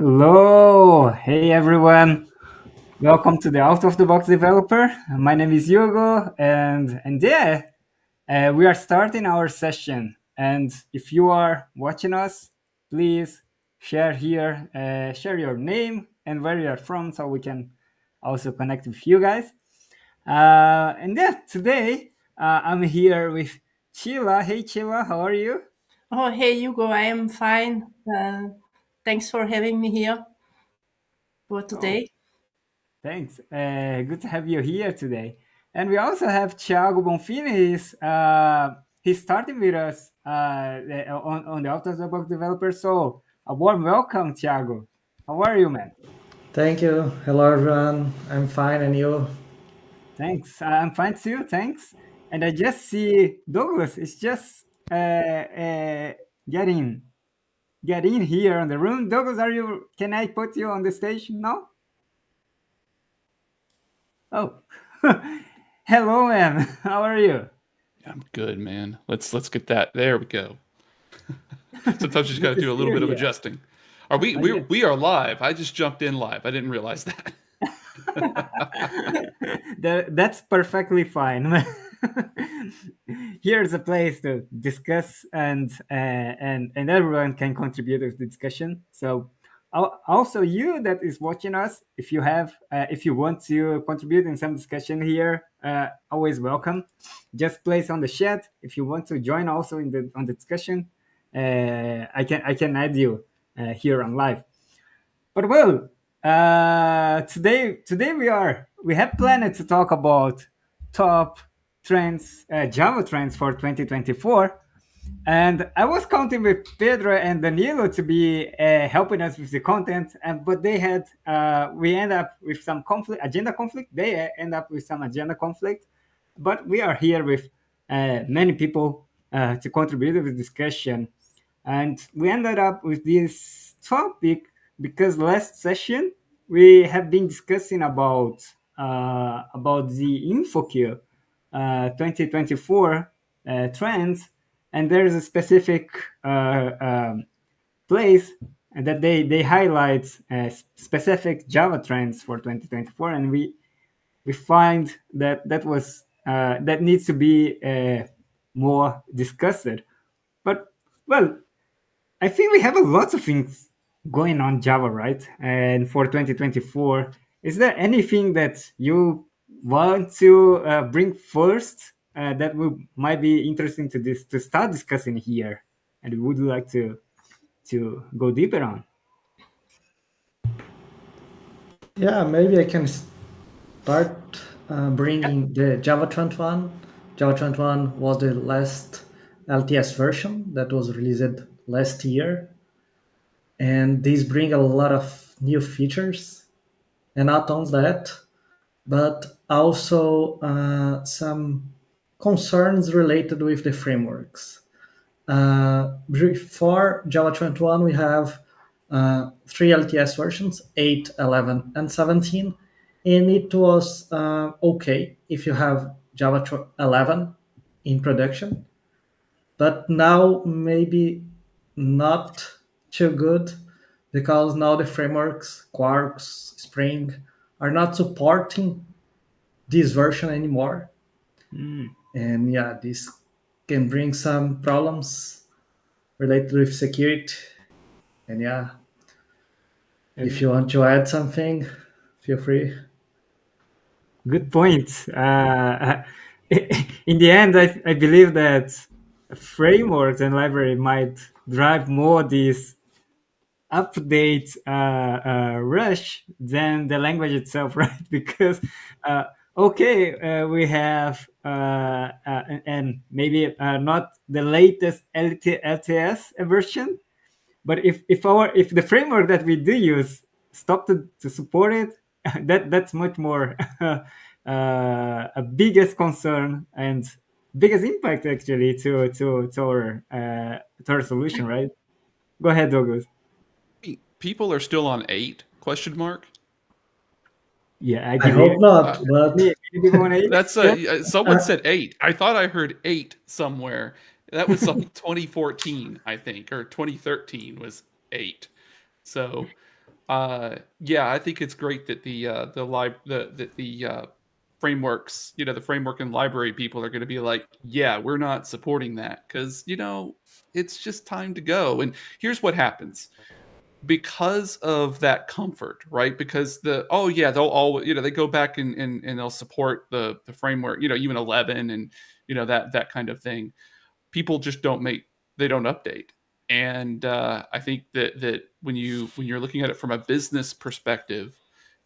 Hello, hey everyone. Welcome to the Out of the Box Developer. My name is Hugo, and we are starting our session. And if you are watching us, please share here, share your name and where you are from, so we can also connect with you guys. Today I'm here with Chila. Hey Chila, how are you? Oh, hey, Hugo, I am fine. Thanks for having me here for Oh, today. thanks. Good to have you here today. And we also have Thiago Bonfini. He's starting with us on the Out of the Box Developer. So, a warm welcome, Thiago. How are you, man? Thank you. Hello, everyone. I'm fine, and you? Thanks. I'm fine too. Thanks. And I just see Douglas is just getting getting here on the room. Douglas, are you? Can I put you on the stage now? Oh, hello, man. How are you? I'm good, man. Let's get that. There we go. Sometimes you just got Good to to do a see little you bit of here. adjusting. Are we Oh, we yeah. we are live? I just jumped in live. I didn't realize that. That's perfectly fine. Here's a place to discuss and everyone can contribute to the discussion. So also you that is watching us, if you want to contribute in some discussion here, always welcome. Just place on the chat if you want to join also in the on the discussion. I can add you here on live. But well, today we have planned to talk about top trends, Java trends for 2024, and I was counting with Pedro and Danilo to be helping us with the content, and but they had we end up with some conflict, agenda conflict. They end up with some agenda conflict, but we are here with many people to contribute to the discussion, and we ended up with this topic because last session we have been discussing about the InfoQ 2024 trends, and there's a specific place that they highlight specific Java trends for 2024, and we find that that needs to be more discussed. But well, I think we have a lot of things going on Java, right? And for 2024, is there anything that you want to bring first that might be interesting to start discussing here, and would you like to go deeper on? Yeah, maybe I can start Yeah. bringing the Java 21. Java 21 was the last LTS version that was released last year, and these bring a lot of new features. And not only that, but also some concerns related with the frameworks. Before Java 21, we have three LTS versions, 8, 11, and 17. And it was okay if you have Java 11 in production. But now maybe not too good because now the frameworks, Quarks, Spring, are not supporting this version anymore. Mm. And yeah, this can bring some problems related with security. And yeah, if you want to add something, feel free. Good point. In the end, I believe that frameworks and library might drive more this update rush than the language itself, right? Because uh, okay, we have and maybe not the latest LTS version, but if the framework that we do use stop to support it, that's much more a biggest concern and biggest impact actually to our solution, right? Go ahead, Douglas. People are still on 8? Question mark. Yeah, I I believe hope not, many, but many people on eight That's still. someone uh, said 8. I thought I heard 8 somewhere. That was like 2014, I think, or 2013 was 8. So Yeah, I think it's great that the frameworks, the framework and library people are going to be like, yeah, we're not supporting that because it's just time to go. And here's what happens because of that comfort, right? Because oh yeah, they'll all they go back and they'll support the framework, even 11 and that kind of thing. People just they don't update. And I think that when you're looking at it from a business perspective,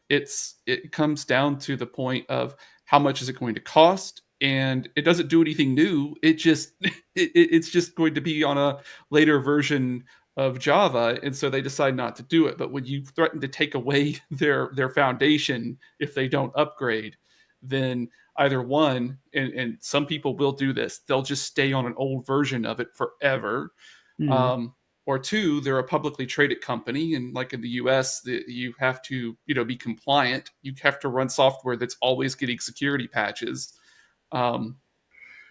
it comes down to the point of how much is it going to cost, and it doesn't do anything new. It just it's just going to be on a later version of Java, and so they decide not to do it. But when you threaten to take away their foundation if they don't upgrade, then either one, and some people will do this, they'll just stay on an old version of it forever. Or two, they're a publicly traded company, and like in the US, you have to be compliant. You have to run software that's always getting security patches.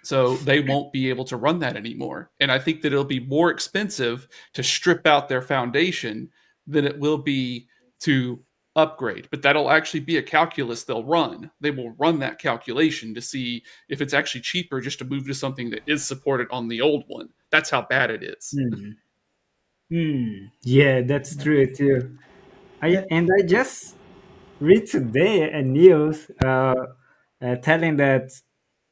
So they won't be able to run that anymore. And I think that it'll be more expensive to strip out their foundation than it will be to upgrade. But that'll actually be a calculus they'll run. They will run that calculation to see if it's actually cheaper just to move to something that is supported on the old one. That's how bad it is. Yeah, that's true too. I just read today a news telling that,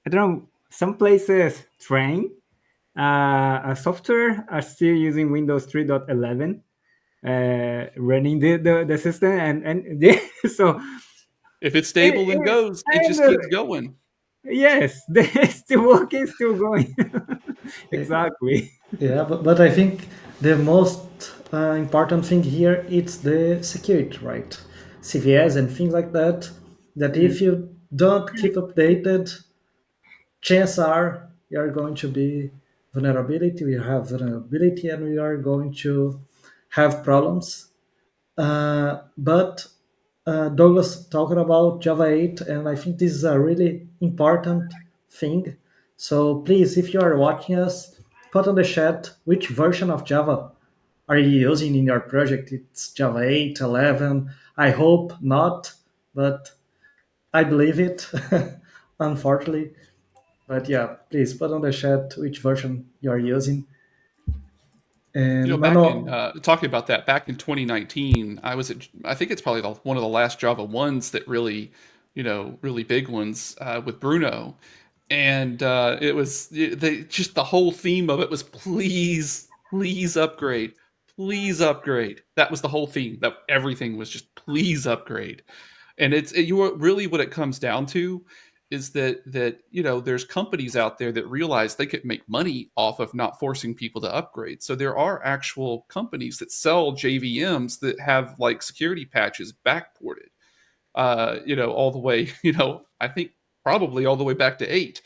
I don't know, some places train software are still using Windows 3.11 running the system, and so if it's stable and goes, it just keeps going. Yes, they're still working, still going. Exactly. Yeah, but I think the most important thing here is the security, right? CVS and things like that. That if you don't keep updated, chances are you are going to be vulnerability. We have vulnerability, and we are going to have problems. But Douglas talking about Java 8, and I think this is a really important thing. So please, if you are watching us, put on the chat which version of Java are you using in your project. It's Java 8, 11. I hope not, but I believe it, unfortunately. But yeah, please put on the chat which version you are using. And back in talking about that, back in 2019, I think it's probably one of the last Java ones that really, really big ones with Bruno, and it was just the whole theme of it was please upgrade, please upgrade. That was the whole theme. That everything was just please upgrade, and really what it comes down to is that there's companies out there that realize they could make money off of not forcing people to upgrade. So there are actual companies that sell JVMs that have like security patches backported, all the way, I think probably all the way back to 8,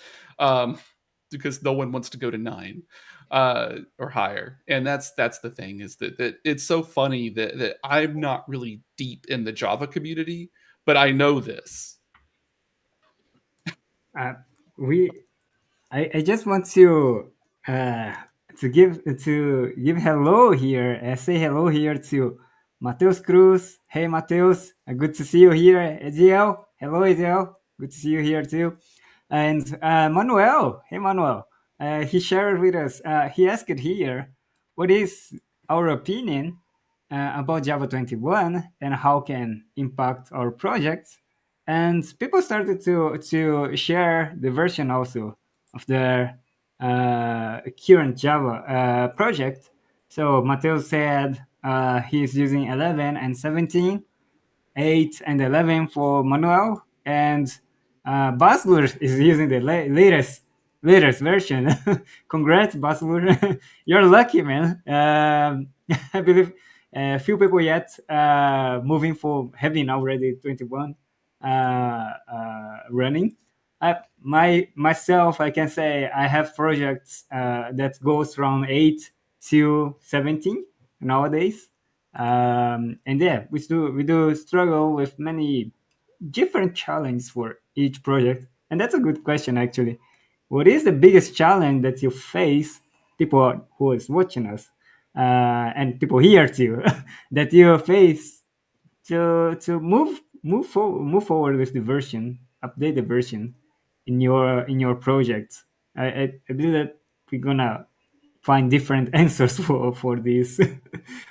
because no one wants to go to 9 or higher. And that's the thing, is that it's so funny that I'm not really deep in the Java community, but I know this. I just want to give hello here, say hello here to Mateus Cruz. Hey Mateus, good to see you here. Eziel, hello Eziel, good to see you here too. And Manuel, hey Manuel, he shared with us. He asked here, what is our opinion about Java 21 and how can impact our projects? And people started to share the version also of their current Java project. So Mateo said he's using 11 and 17, 8 and 11 for Manuel, and Baslur is using the latest version. Congrats, Baslur! You're lucky, man. I believe a few people yet moving for having already 21 running. Myself, I can say I have projects that goes from 8 to 17 nowadays. And yeah, we do struggle with many different challenges for each project. And that's a good question, actually. What is the biggest challenge that you face, people who is watching us, and people here too, that you face to move forward with the version, update the version in your project. I believe that we're gonna find different answers for this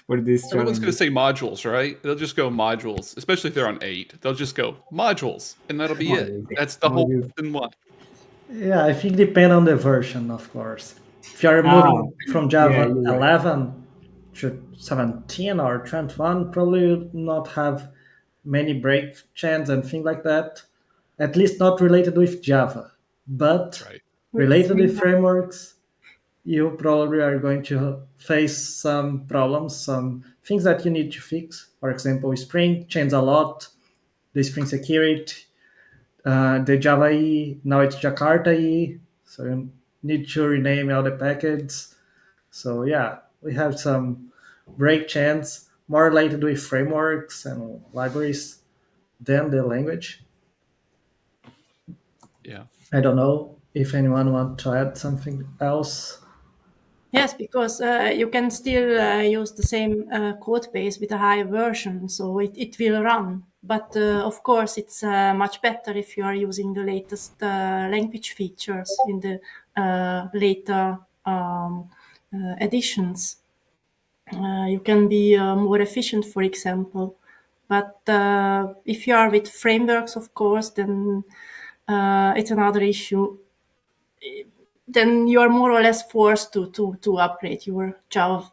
for these Everyone's going to challenges. say modules, right? They'll just go modules, especially if they're on 8. They'll just go modules, and that'll be it. Modules, That's the whole modules. in one. Yeah, I think depend on the version, of course. If you're Ah, moving from yeah, Java you're right. 11 to 17 or 21, probably will not have many break chains and things like that. At least not related with Java, but Right. related with frameworks, you probably are going to face some problems, some things that you need to fix. For example, Spring changed a lot, the Spring security, the Java E, now it's Jakarta E, so you need to rename all the packets. So yeah, we have some break chance more related with frameworks and libraries than the language. Yeah. I don't know if anyone want to add something else. Yes, because you can still use the same code base with a higher version, so it will run. But of course, it's much better if you are using the latest language features in the later editions. You can be more efficient, for example. But if you are with frameworks, of course, then it's another issue. Then you are more or less forced to upgrade your Java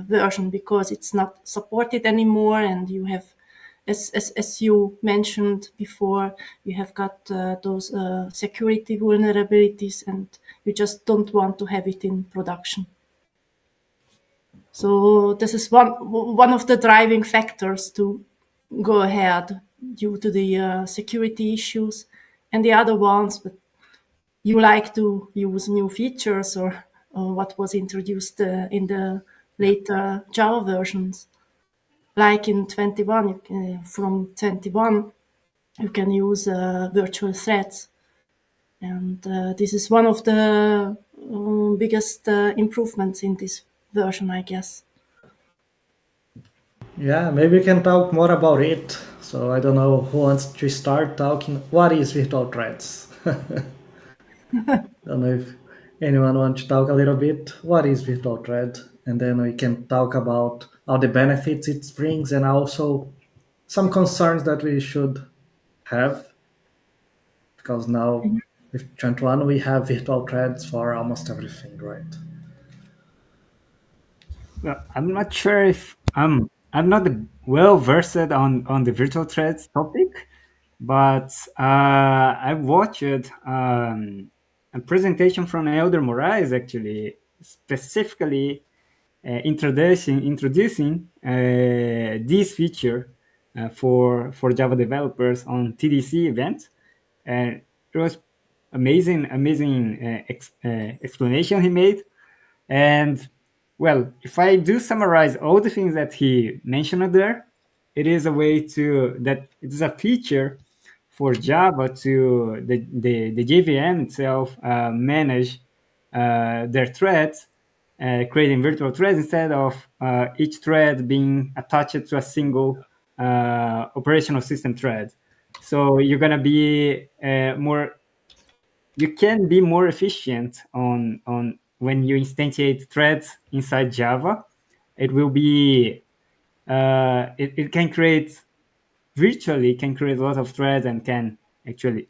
version because it's not supported anymore, and you have, as you mentioned before, you have got those security vulnerabilities, and you just don't want to have it in production. So this is one of the driving factors to go ahead due to the security issues, and the other ones, but you like to use new features or what was introduced in the later Java versions. Like in 21, from 21, you can use virtual threads. And this is one of the biggest improvements in this version, I guess. Yeah, maybe we can talk more about it. So I don't know who wants to start talking. What is virtual threads? Don't know if anyone wants to talk a little bit. What is virtual thread? And then we can talk about all the benefits it brings and also some concerns that we should have. Because now with 21 we have virtual threads for almost everything, right? Well, I'm not sure if I'm not well versed on the virtual threads topic, but I watched a presentation from Elder Moraes actually specifically introducing this feature for Java developers on TDC event, and it was amazing explanation he made. And well, if I do summarize all the things that he mentioned there, it is a way to that it is a feature for Java to the JVM itself manage their threads, creating virtual threads instead of each thread being attached to a single operational system thread. So you're gonna be more you can be more efficient on when you instantiate threads inside Java. It will be it can create virtually can create a lot of threads and can actually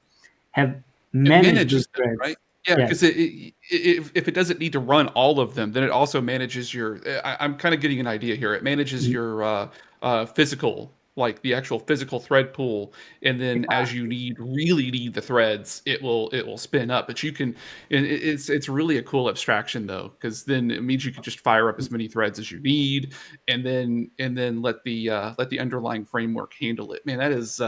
have It manage these manages them, threads. right? Yeah, Yeah. because if it doesn't need to run all of them, then it also manages your. I'm kind of getting an idea here. It manages Mhm. your physical, like the actual physical thread pool, and then as you really need the threads, it will spin up. But you can, and it's really a cool abstraction though, because then it means you can just fire up as many threads as you need, and then let the underlying framework handle it. Man, that is.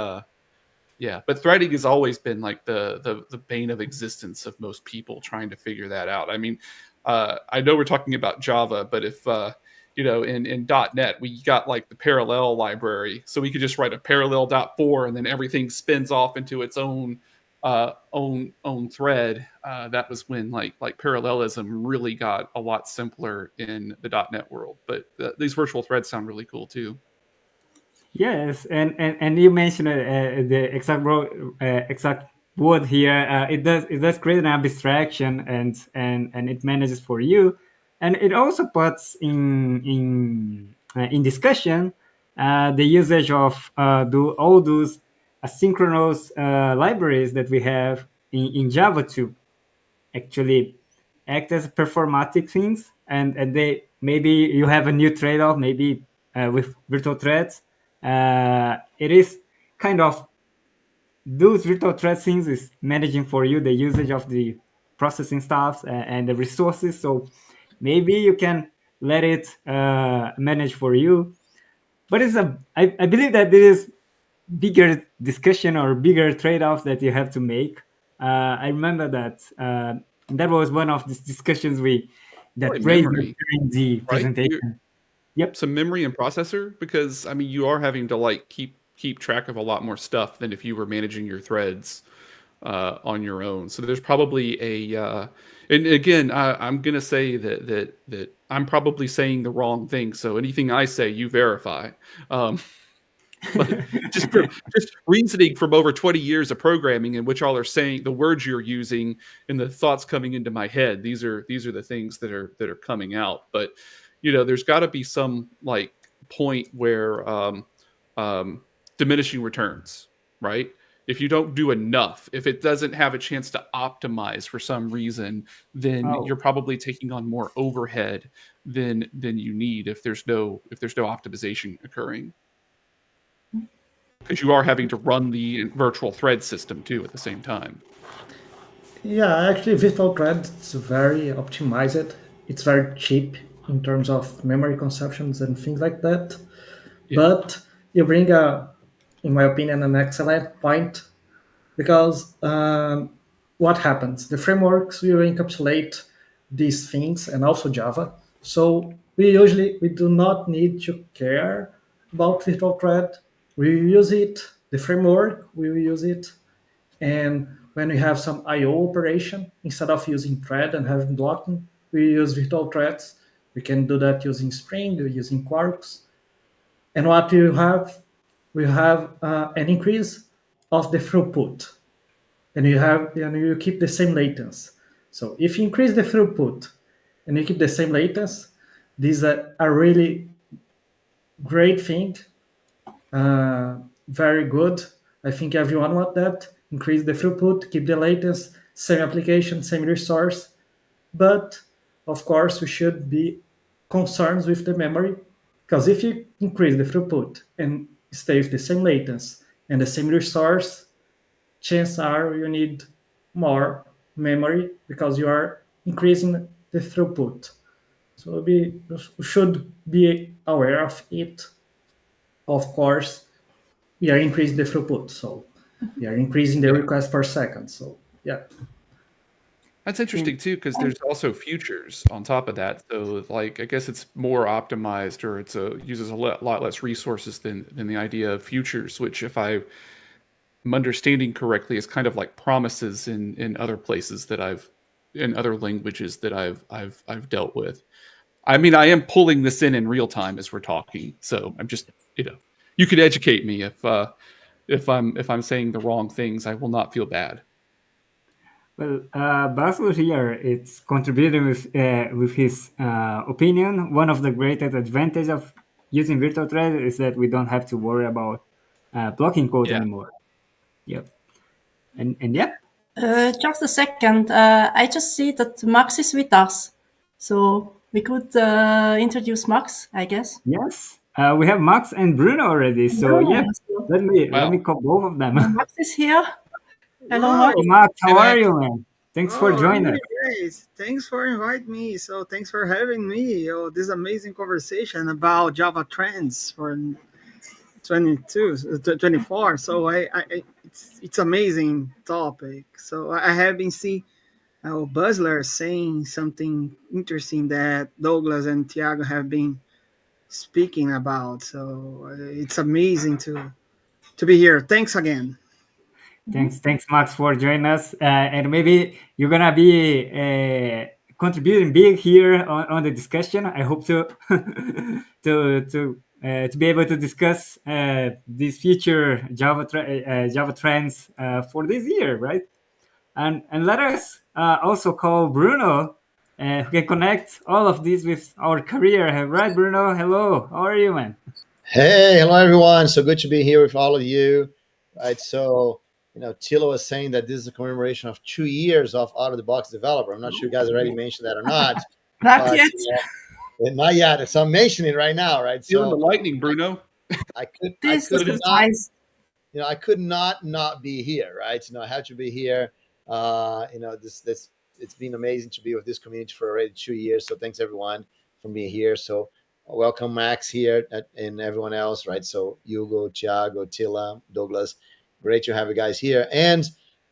Yeah, but threading has always been like the bane of existence of most people trying to figure that out. I mean, I know we're talking about Java, but if in .NET we got like the parallel library, so we could just write a parallel.4 and then everything spins off into its own thread. That was when like parallelism really got a lot simpler in the .NET world. But these virtual threads sound really cool too. Yes, and you mentioned the exact word here. It does create an abstraction, and it manages for you, and it also puts in discussion the usage of do all those asynchronous libraries that we have in Java to actually act as performatic things, and they maybe you have a new trade-off maybe with virtual threads. It is kind of those virtual thread things is managing for you the usage of the processing stuff and the resources, so maybe you can let it manage for you. But I believe that there is bigger discussion or bigger trade-offs that you have to make. I remember that that was one of these discussions we that Probably raised memory, during the right? presentation. Yep. Some memory and processor, because I mean you are having to like keep track of a lot more stuff than if you were managing your threads on your own. So there's probably and again, I'm gonna say that I'm probably saying the wrong thing. So anything I say, you verify. But just reasoning from over 20 years of programming in which all are saying the words you're using and the thoughts coming into my head. These are the things that are coming out. But there's got to be some like point where diminishing returns, right? If you don't do enough, if it doesn't have a chance to optimize for some reason, then Oh, you're probably taking on more overhead than you need if there's no optimization occurring, because you are having to run the virtual thread system too at the same time. Yeah, actually, virtual thread is very optimized. It's very cheap in terms of memory consumptions and things like that. Yeah. But you bring in my opinion, an excellent point because what happens? The frameworks will encapsulate these things and also Java. So we do not need to care about virtual thread. We use it. The framework we will use it, and when we have some I/O operation, instead of using thread and having blocking, we use virtual threads. We can do that using Spring or using Quarks. And what we have an increase of the throughput, and you keep the same latency. So if you increase the throughput and you keep the same latency, this is a really great thing, very good. I think everyone want that. Increase the throughput, keep the latency, same application, same resource. But of course, we should be concerned with the memory, because if you increase the throughput and stay with the same latency and the same resource, chances are you need more memory because you are increasing the throughput. So we should be aware of it. Of course, we are increasing the throughput, so we are increasing the Yeah. request per second. So yeah. That's interesting too, because there's also futures on top of that. So, like, I guess it's more optimized, or uses a lot less resources than the idea of futures, which, if I'm understanding correctly, is kind of like promises in other places in other languages that I've dealt with. I mean, I am pulling this in real time as we're talking, so I'm just you could educate me if I'm saying the wrong things. I will not feel bad. well, Basil here it's contributing with his opinion. One of the greatest advantages of using virtual thread is that we don't have to worry about blocking code Yeah. anymore. Yep. And yep. Just a second. I just see that Max is with us. So we could introduce Max, I guess. Yes. We have Max and Bruno already. So yep. So Let me Wow. call both of them. Max is here. Hello, Wow. Max. Max, how Hey, are Max. you, man? Thanks for joining us. Really great. Thanks for inviting me. So thanks for having me. Oh, this amazing conversation about Java trends for 24. So it's amazing topic. So I have been seeing Buzzler saying something interesting that Douglas and Tiago have been speaking about. So it's amazing to be here. Thanks again. Thanks, Max, for joining us. And maybe you're gonna be contributing big here on the discussion. I hope to to to be able to discuss these future Java trends for this year, right? And let us also call Bruno, who can connect all of this with our career. Right, Bruno? Hello. How are you, man? Hey, hello everyone. So good to be here with all of you. Right. So, Tilo was saying that this is a commemoration of 2 years of out of the box developer. I'm not sure you guys already mentioned that or not. Not but, yet. not yet. So I'm mentioning it right now, right? Feeling the So lightning, Bruno. I could This I is could the not size. I could not be here, right? I had to be here. This it's been amazing to be with this community for already 2 years. So thanks everyone for being here. So welcome Max here and everyone else, right? So Hugo, Thiago, Tila, Douglas, great to have you guys here. And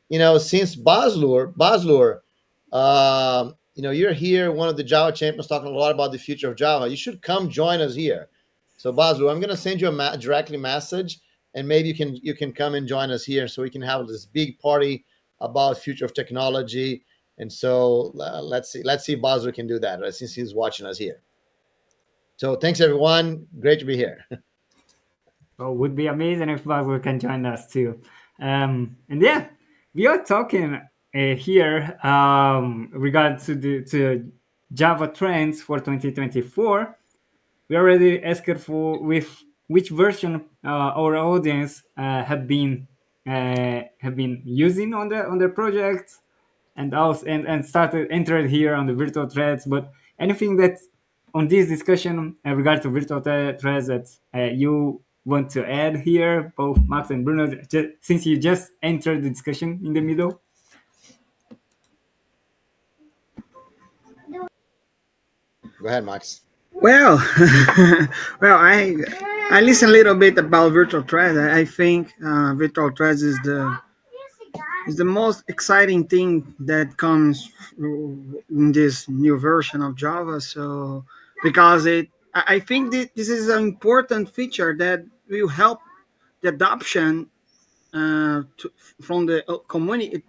since Baslur, you're here, one of the Java champions, talking a lot about the future of Java. You should come join us here. So Baslur, I'm going to send you a directly message, and maybe you can come and join us here so we can have this big party about future of technology. And so let's see if Baslur can do that, right, since he's watching us here. So thanks everyone, great to be here. So it would be amazing if Basil can join us too. And yeah, we are talking here regard to Java trends for 2024. We already asked for with which version our audience have been using on their projects, and also and started entered here on the virtual threads. But anything that on this discussion regard to virtual threads that you want to add here, both Max and Bruno, since you just entered the discussion in the middle? Go ahead, Max. Well, well, I listen a little bit about virtual threads. I think virtual threads is the most exciting thing that comes in this new version of Java. So because I think this is an important feature that will help the adoption from the community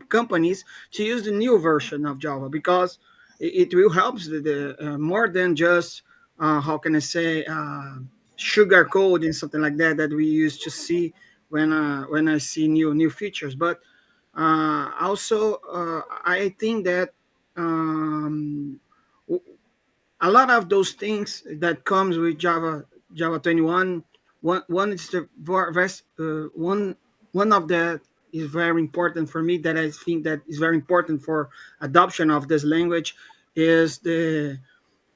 companies to use the new version of Java, because it will help the more than just how can I say sugar code and something like that that we used to see when I see new features. But also I think that um, a lot of those things that comes with Java 21. One is the one of that is very important for me, that I think that is very important for adoption of this language, is uh,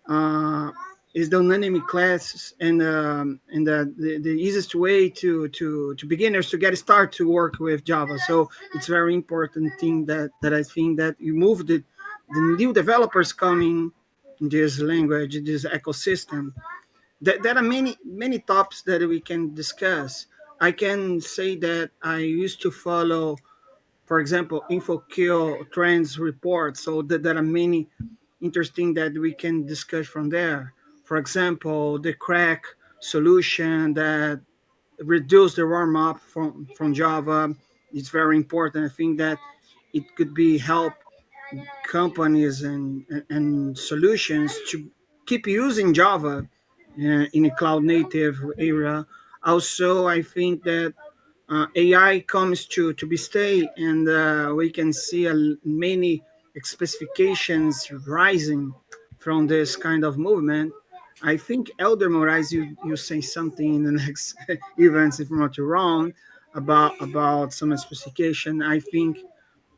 the anonymity classes, and the easiest way to beginners to get started to work with Java. So it's very important thing that I think that you move the new developers coming in this language, this ecosystem. There are many topics that we can discuss. I can say that I used to follow, for example, InfoKill trends reports. So that there are many interesting that we can discuss from there. For example, the crack solution that reduce the warm up from Java is very important. I think that it could be help companies and solutions to keep using Java in a cloud native era. Also, I think that AI comes to be stay, and we can see many specifications rising from this kind of movement. I think Elder Moraes, you say something in the next events, if I'm not wrong, about some specification. I think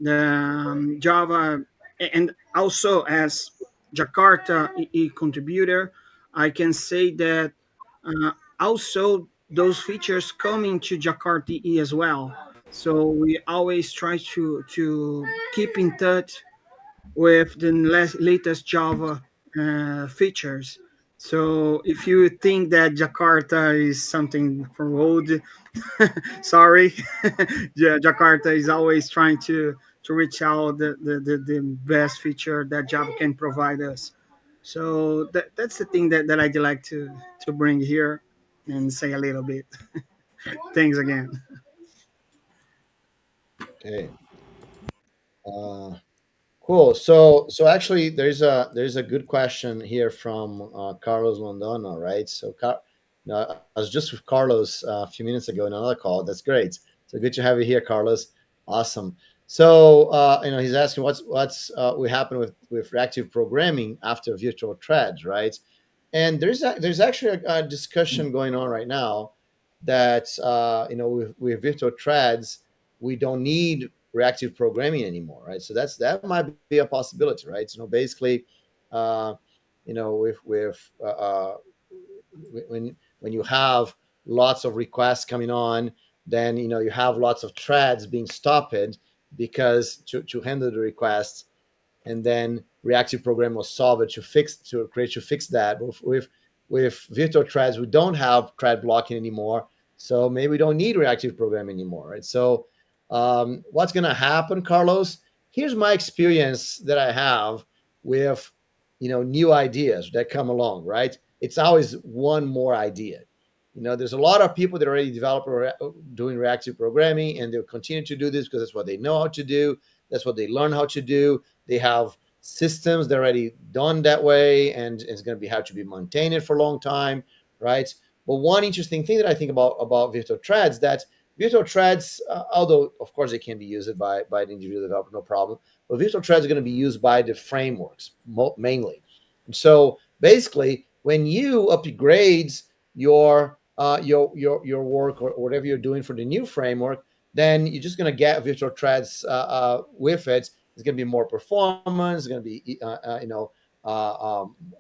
the Java, and also as Jakarta contributor, I can say that also those features coming to Jakarta EE as well. So we always try to keep in touch with the latest Java features. So if you think that Jakarta is something for old, sorry, yeah, Jakarta is always trying to reach out the best feature that Java can provide us. So that's the thing that I'd like to bring here and say a little bit. Thanks again. Okay. Cool. So actually, there's a good question here from Carlos Londono, right? So You know, I was just with Carlos a few minutes ago in another call. That's great. So good to have you here, Carlos. Awesome. So he's asking what's what happened with reactive programming after virtual threads, right? And there's actually a discussion going on right now that with virtual threads we don't need reactive programming anymore, right? So that might be a possibility, right? Basically, uh, when you have lots of requests coming on, then you have lots of threads being stopped because to handle the requests, and then reactive program will solve it to fix that. With virtual threads, we don't have thread blocking anymore, so maybe we don't need reactive program anymore, right? So what's going to happen, Carlos? Here's my experience that I have with new ideas that come along, right? It's always one more idea. There's a lot of people that already develop doing reactive programming, and they'll continue to do this because that's what they know how to do. That's what they learn how to do. They have systems that are already done that way, and it's going to have to be maintained for a long time, right? But one interesting thing that I think about virtual threads, that virtual threads, although of course they can be used by the individual developer, no problem, but virtual threads are going to be used by the frameworks mainly. And so basically, when you upgrade your work or whatever you're doing for the new framework, then you're just going to get virtual threads with it. It's going to be more performance. It's going to be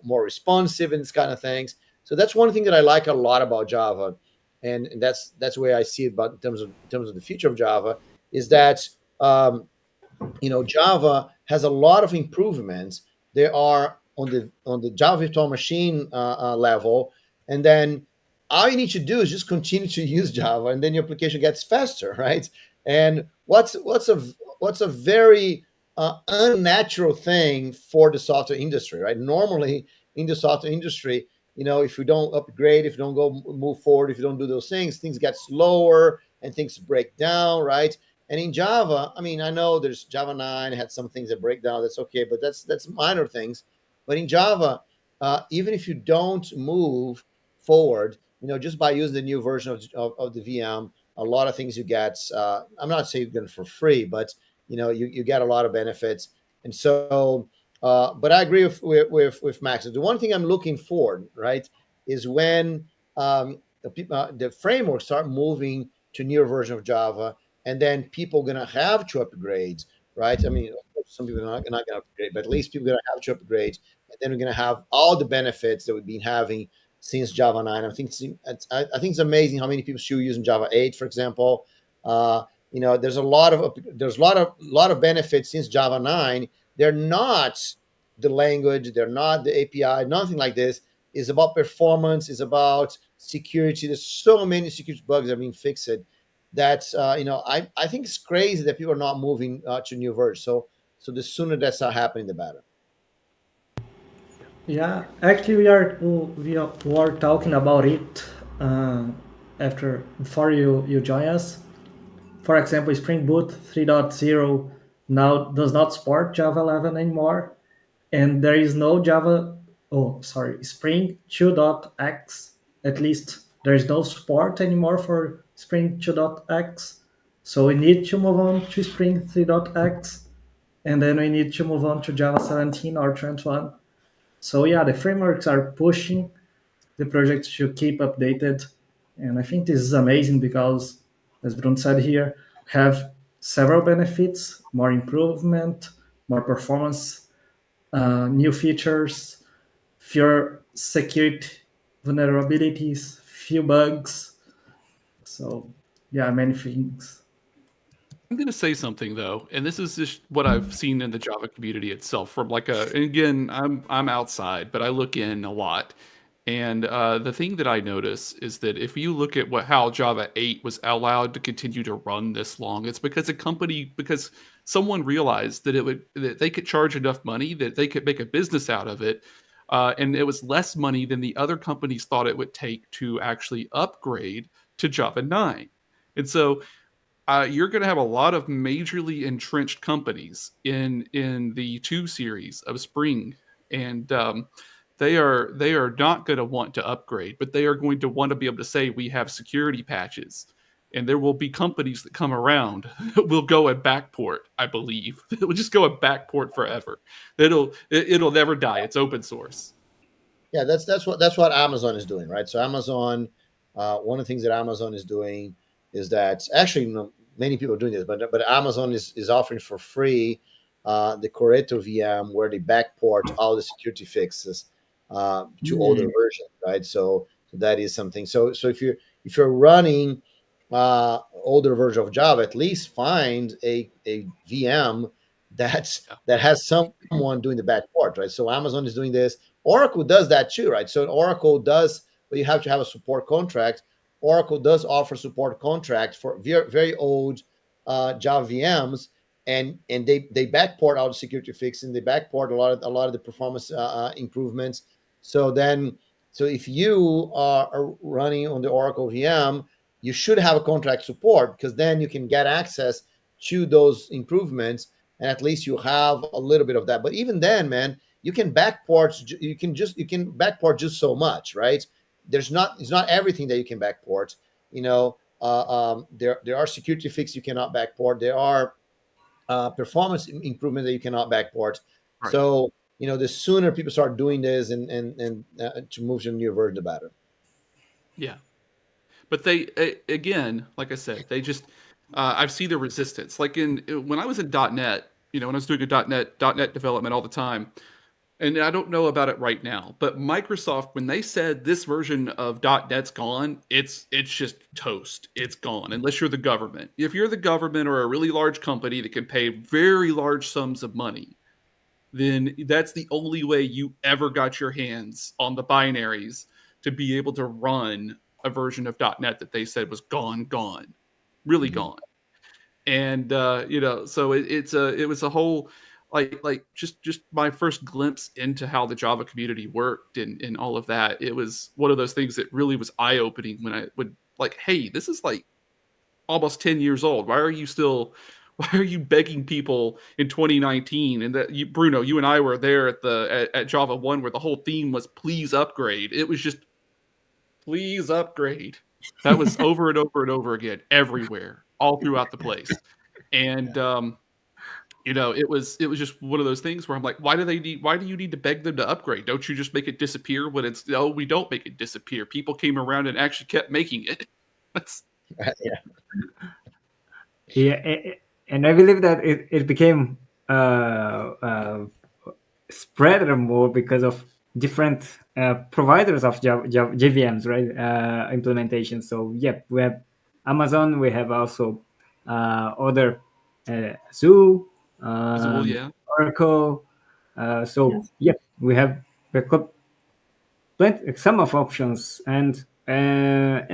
more responsive and this kind of things. So that's one thing that I like a lot about Java, and that's the way I see it. But in terms of the future of Java, is that Java has a lot of improvements. There are on the Java virtual machine level, and then all you need to do is just continue to use Java, and then your application gets faster, right? And what's a very unnatural thing for the software industry, right? Normally in the software industry, if you don't upgrade, if you don't go move forward, if you don't do those things get slower and things break down, right? And in Java, I mean, I know there's Java 9 had some things that break down. That's okay, but that's minor things. But in Java, even if you don't move forward, just by using the new version of the VM, a lot of things you get. I'm not saying you get for free, but you get a lot of benefits. And so, but I agree with Max. The one thing I'm looking for, right, is when the frameworks start moving to newer version of Java, and then people are going to have to upgrade, right? I mean, some people are not going to upgrade, but at least people are going to have to upgrade, and then we're going to have all the benefits that we've been having since Java 9. I think it's amazing how many people still using Java 8, for example. There's a lot of benefits since Java 9. They're not the language, they're not the API, nothing like this. It's about performance, it's about security. There's so many security bugs that are being fixed that I think it's crazy that people are not moving to new versions. So the sooner that starts happening, the better. Yeah, actually, we were talking about it before you join us. For example, Spring Boot 3.0 now does not support Java 11 anymore, and there is no Spring 2.x. At least there is no support anymore for Spring 2.x. So we need to move on to Spring 3.x, and then we need to move on to Java 17 or 21. So yeah, the frameworks are pushing the project to keep updated. And I think this is amazing because, as Bruno said here, we have several benefits, more improvement, more performance, new features, fewer security vulnerabilities, few bugs. So yeah, many things. I'm going to say something though, and this is just what I've seen in the Java community itself. From and again, I'm outside, but I look in a lot, and the thing that I notice is that if you look at how Java 8 was allowed to continue to run this long, it's because someone realized that they could charge enough money that they could make a business out of it, and it was less money than the other companies thought it would take to actually upgrade to Java 9, and so. You're going to have a lot of majorly entrenched companies in the 2 series of Spring, and they are not going to want to upgrade, but they are going to want to be able to say we have security patches. And there will be companies that come around that will go and backport, I believe. It will just go and backport forever. It'll never die. It's open source. Yeah, that's what Amazon is doing, right? So Amazon, one of the things that Amazon is doing is that actually, many people are doing this, but Amazon is offering for free the Corretto VM, where they backport all the security fixes to older versions, right? So that is something. So if you're running older version of Java, at least find a VM that has someone doing the backport, right? So Amazon is doing this. Oracle does that too, right? So Oracle does, but you have to have a support contract. Oracle does offer support contracts for very, very old Java VMs, and they backport all the security fixes, and they backport a lot of the performance improvements. So if you are running on the Oracle VM, you should have a contract support, because then you can get access to those improvements, and at least you have a little bit of that. But even then, man, you can backport. You can backport just so much, right? It's not everything that you can backport. There are security fixes you cannot backport. There are performance improvements that you cannot backport. Right. So the sooner people start doing this and to move to a new version, the better. Yeah, but they again, like I said, they just I see the resistance. Like when I was in .NET, when I was doing a .NET development all the time. And I don't know about it right now, but Microsoft, when they said this version of .NET's gone, it's just toast. It's gone, unless you're the government. If you're the government or a really large company that can pay very large sums of money, then that's the only way you ever got your hands on the binaries to be able to run a version of .NET that they said was gone, really gone. And so it was a whole. Like just my first glimpse into how the Java community worked and all of that. It was one of those things that really was eye-opening when I would like, hey, this is like almost 10 years old. Why are you begging people in 2019? And that Bruno, you and I were there at Java 1 where the whole theme was please upgrade. It was just please upgrade. That was over and over and over again, everywhere, all throughout the place. And it was just one of those things where I'm like, why do you need to beg them to upgrade? Don't you just make it disappear when we don't make it disappear. People came around and actually kept making it. That's and I believe that it became spread more because of different providers of JVMs, right? Implementation. So we have Amazon, we have also other Zoo. Oracle. We have some of options, and I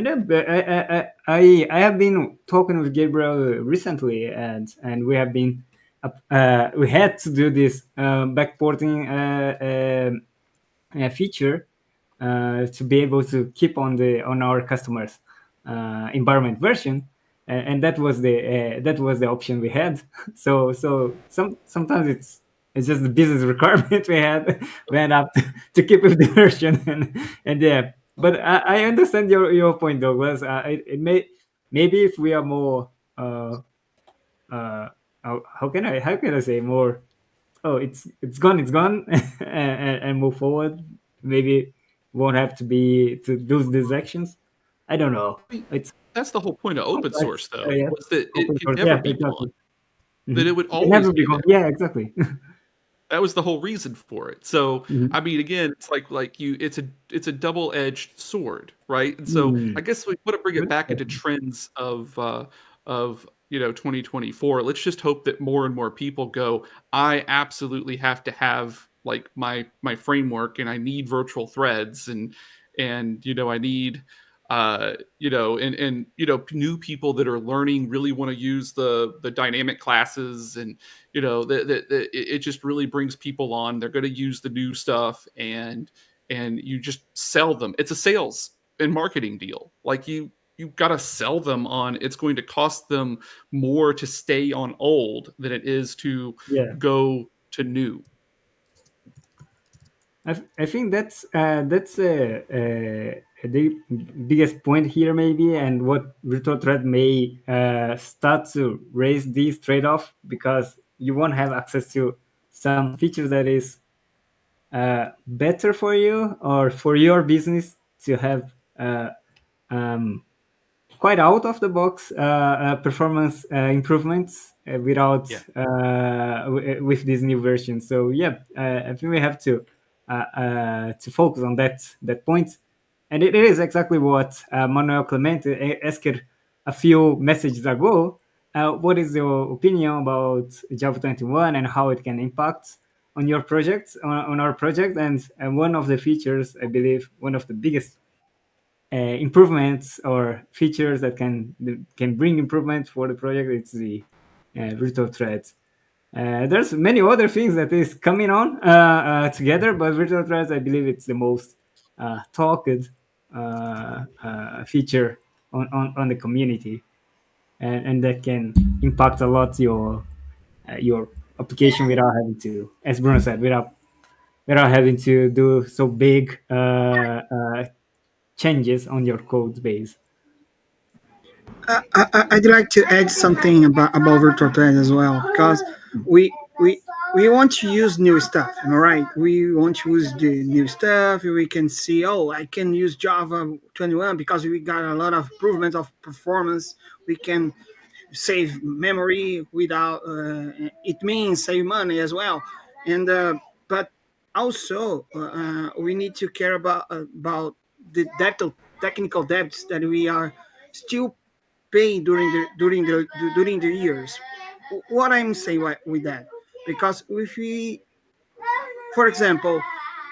have been talking with Gabriel recently, and we have been we had to do this backporting feature to be able to keep on our customers' environment version. And that was the option we had. So sometimes it's just the business requirement we had up to keep with the version and yeah. But I understand your point, Douglas. It maybe if we are more how can I say more? Oh, it's gone and move forward. Maybe won't have to do these actions. I don't know. That's the whole point of open source, though, was that it could never be gone. That it would always be gone. Yeah, exactly. That was the whole reason for it. So, I mean, again, it's it's a double-edged sword, right? And so, I guess we want to bring it back into trends of 2024. Let's just hope that more and more people go, I absolutely have to have like my framework, and I need virtual threads, and I need new people that are learning really want to use the dynamic classes, and it just really brings people on. They're going to use the new stuff, and you just sell them. It's a sales and marketing deal. Like you've got to sell them on it's going to cost them more to stay on old than it is to go to new. I think that's the biggest point here, maybe, and what virtual thread may start to raise these trade-off, because you won't have access to some features that is better for you or for your business to have um, quite out of the box performance improvements without with this new version. So yeah, I think we have to focus on that point, and it is exactly what Manuel Clemente asked a few messages ago. What is your opinion about Java 21 and how it can impact on your project, on our project? And one of the features, I believe, one of the biggest improvements or features that can bring improvement for the project, it's the virtual threads. There's many other things that is coming on together, but virtual threads, I believe, it's the most talked feature on the community, and that can impact a lot your application without having to, as Bruno said, without having to do so big changes on your code base. I'd like to add something about virtual thread as well, because we we we want to use new stuff. Am I right? We want to use the new stuff. We can see, oh, I can use Java 21 because we got a lot of improvement of performance. We can save memory without it means save money as well. And but also we need to care about the technical debts that we are still paying during the years. What I'm saying with that, because if we, for example,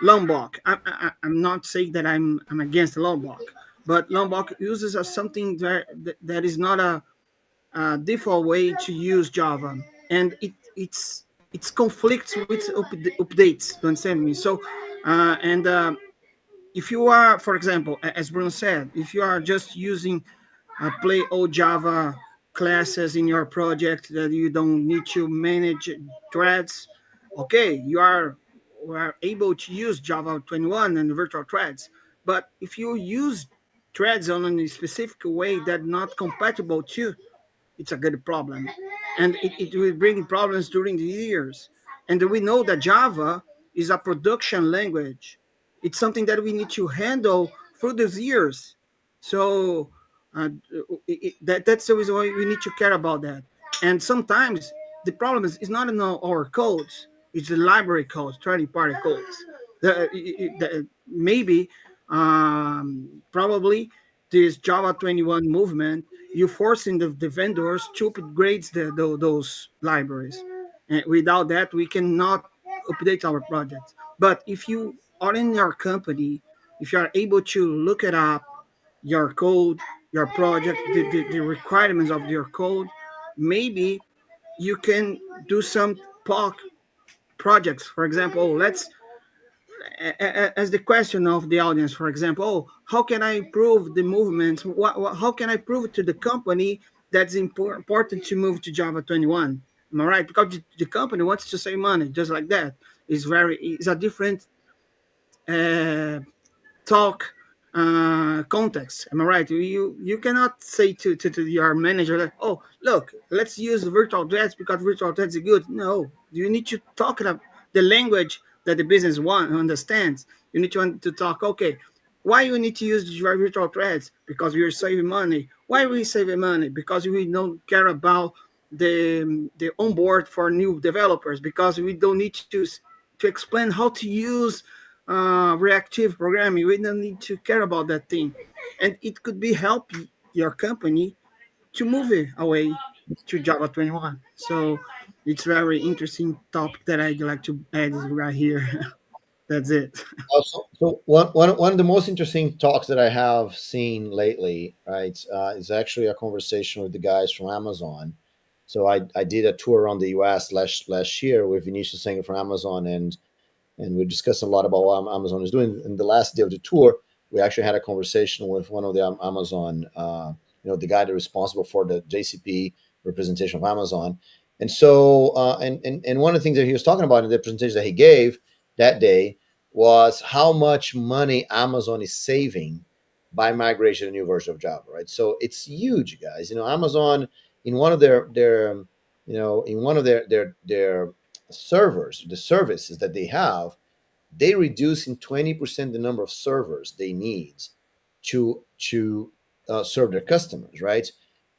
Lombok, I'm not saying that I'm against Lombok, but Lombok uses something that is not a default way to use Java, and it's conflicts with updates. Don't understand me? So, and if you are, for example, as Bruno said, if you are just using play old Java classes in your project that you don't need to manage threads, okay, you are able to use Java 21 and virtual threads. But if you use threads on a specific way that not compatible to, it's a good problem. And it will bring problems during the years. And we know that Java is a production language. It's something that we need to handle through these years. So that's the reason why we need to care about that. And sometimes the problem is not in our codes, it's the library codes, third-party codes. Maybe, probably, this Java 21 movement, you forcing the vendors to upgrade those libraries. And without that, we cannot update our projects. But if you are in your company, if you are able to look it up, your code, your project, the requirements of your code, maybe you can do some POC projects. For example, let's as the question of the audience, for example, oh, how can I improve the movements? How can I prove to the company that's important to move to Java 21? Am I right? Because the company wants to save money, just like that. It's a different uh, talk context. Am I right? You cannot say to your manager that, oh, look, let's use virtual threads because virtual threads are good. No, you need to talk about the language that the business understands. You need to talk, okay, why you need to use virtual threads? Because we are saving money. Why are we saving money? Because we don't care about the onboard for new developers, because we don't need to explain how to use reactive programming. We don't need to care about that thing, and it could be help your company to move it away to Java 21. So it's very interesting topic that I'd like to add right here. That's it. So one of the most interesting talks that I have seen lately, right, is actually a conversation with the guys from Amazon. So I did a tour around the U.S. last year with Vinicius Singer from Amazon, and we discussed a lot about what Amazon is doing. In the last day of the tour, we actually had a conversation with one of the Amazon, the guy that's responsible for the JCP representation of Amazon. And so, and one of the things that he was talking about in the presentation that he gave that day was how much money Amazon is saving by migration to a new version of Java, right? So it's huge, guys. Amazon, in one of their servers, the services that they have, they reduce in 20% the number of servers they need to serve their customers, right?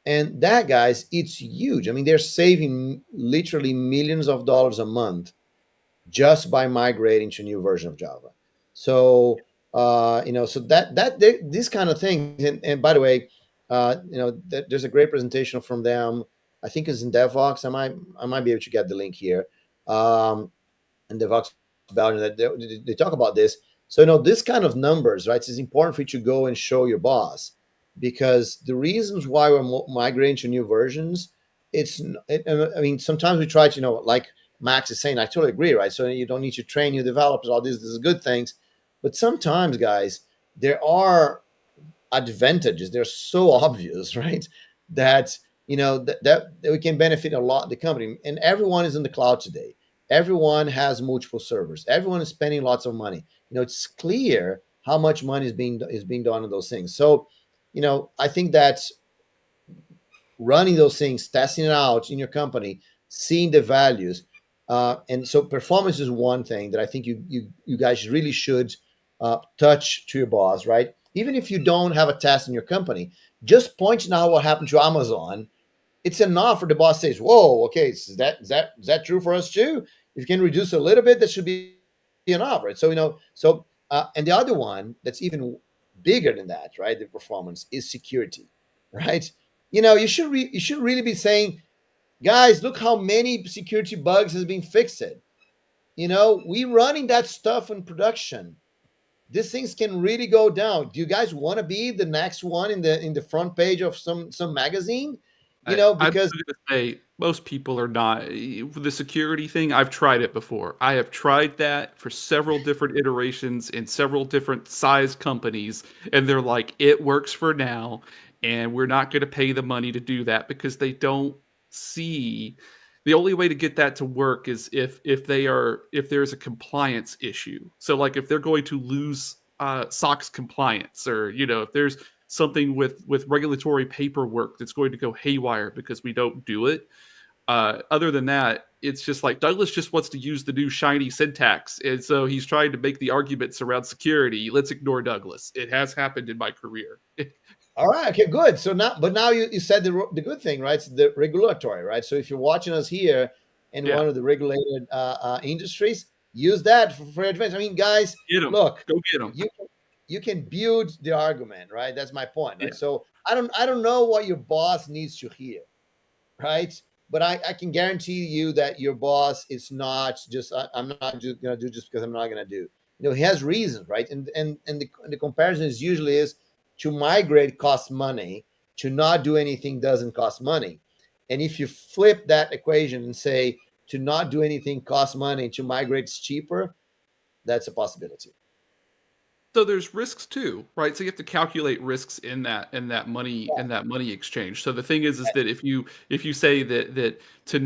And that, guys, it's huge. I mean, they're saving literally millions of dollars a month just by migrating to a new version of Java. So so these kind of things. And by the way, there's a great presentation from them. I think it's in DevVox. I might be able to get the link here. And DevVox Belgium, that they talk about this. So this kind of numbers, right? It's important for you to go and show your boss, because the reasons why we're migrating to new versions, I mean, sometimes we try to, like Max is saying, I totally agree, right? So you don't need to train new developers, all these are good things. But sometimes, guys, there are advantages. They're so obvious, right? That, that we can benefit a lot the company. And everyone is in the cloud today. Everyone has multiple servers. Everyone is spending lots of money. It's clear how much money is being done on those things. So, I think that running those things, testing it out in your company, seeing the values, and so performance is one thing that I think you guys really should touch to your boss, right? Even if you don't have a test in your company, just pointing out what happened to Amazon, it's enough for the boss to say, "Whoa, okay, is that true for us too? If you can reduce a little bit, that should be enough, right?" So and the other one that's even bigger than that, right? The performance is security, right? You should really be saying, guys, look how many security bugs has been fixed. We running that stuff in production. These things can really go down. Do you guys want to be the next one in the front page of some magazine? Because I'm going to say most people are not. The security thing, I've tried it before. I have tried that for several different iterations in several different size companies, and they're like, it works for now, and we're not going to pay the money to do that, because they don't see the only way to get that to work is if there's a compliance issue. So like if they're going to lose SOX compliance, or if there's something with regulatory paperwork that's going to go haywire because we don't do it. Other than that, it's just like Douglas just wants to use the new shiny syntax, and so he's trying to make the arguments around security. Let's ignore Douglas. It has happened in my career. All right, okay, good. So now you said the good thing, right? It's the regulatory, right? So if you're watching us here in one of the regulated industries, use that for advantage. I mean, guys, look, go get them. You can build the argument, right? That's my point, right? Yeah. So I don't know what your boss needs to hear, right? But I can guarantee you that your boss is not just, I'm not just going to do just because I'm not going to do. He has reasons, right? And the comparison is usually to migrate costs money, to not do anything doesn't cost money. And if you flip that equation and say to not do anything costs money, to migrate is cheaper, that's a possibility. So there's risks too, right? So you have to calculate risks in that money exchange. So the thing is that if you say that to